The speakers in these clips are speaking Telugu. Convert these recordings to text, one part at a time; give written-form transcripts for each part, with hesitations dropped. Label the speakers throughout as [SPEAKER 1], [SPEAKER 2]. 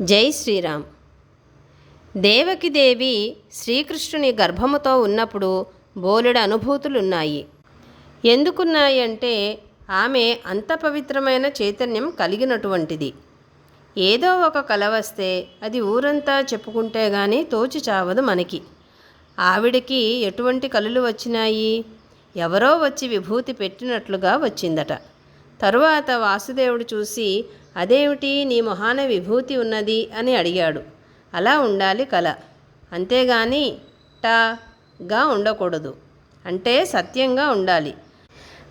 [SPEAKER 1] జై శ్రీరామ్. దేవకిదేవి శ్రీకృష్ణుని గర్భముతో ఉన్నప్పుడు బోలెడు అనుభూతులున్నాయి. ఎందుకున్నాయంటే ఆమె అంత పవిత్రమైన చైతన్యం కలిగినటువంటిది. ఏదో ఒక కల వస్తే అది ఊరంతా చెప్పుకుంటే గాని తోచి చావదు మనకి. ఆవిడకి ఎటువంటి కలలు వచ్చినాయి? ఎవరో వచ్చి విభూతి పెట్టినట్లుగా వచ్చిందట. తరువాత వాసుదేవుడు చూసి, అదేమిటి నీ మొహాన విభూతి ఉన్నది అని అడిగాడు. అలా ఉండాలి కళ, అంతేగాని టాగా ఉండకూడదు. అంటే సత్యంగా ఉండాలి.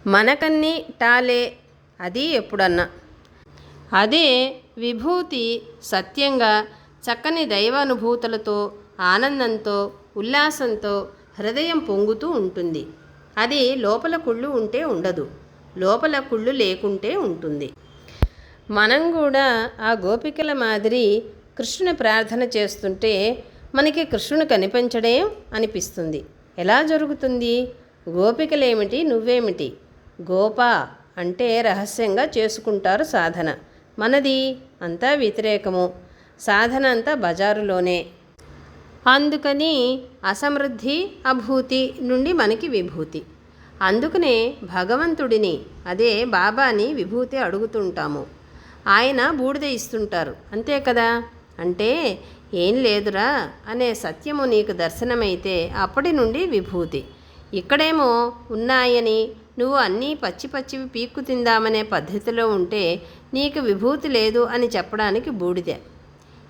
[SPEAKER 1] మనకన్నీ టాలే, అది ఎప్పుడన్నా. అదే విభూతి సత్యంగా చక్కని దైవానుభూతులతో, ఆనందంతో, ఉల్లాసంతో హృదయం పొంగుతూ ఉంటుంది. అది లోపల కుళ్ళు ఉంటే ఉండదు, లోపల కుళ్ళు లేకుంటే ఉంటుంది. మనం కూడా ఆ గోపికల మాదిరి కృష్ణుని ప్రార్థన చేస్తుంటే మనకి కృష్ణుని కనిపించడేం అనిపిస్తుంది. ఎలా జరుగుతుంది? గోపికలేమిటి, నువ్వేమిటి? గోప అంటే రహస్యంగా చేసుకుంటారు సాధన. మనది అంతా వ్యతిరేకము. సాధన అంతా బజారులోనే. అందుకని అసమృద్ధి అభూతి నుండి మనకి విభూతి. అందుకనే భగవంతుడిని, అదే బాబాని విభూతి అడుగుతుంటాము. ఆయన బూడిద ఇస్తుంటారు, అంతే కదా. అంటే ఏం లేదురా అనే సత్యము నీకు దర్శనమైతే అప్పటి నుండి విభూతి. ఇక్కడేమో ఉన్నాయని నువ్వు అన్నీ పచ్చి పచ్చివి పీక్కు తిందామనే పద్ధతిలో ఉంటే నీకు విభూతి లేదు అని చెప్పడానికి బూడిద.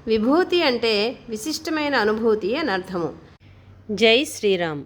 [SPEAKER 1] విభూతి అంటే విశిష్టమైన అనుభూతి అని అర్థము. జై శ్రీరామ్.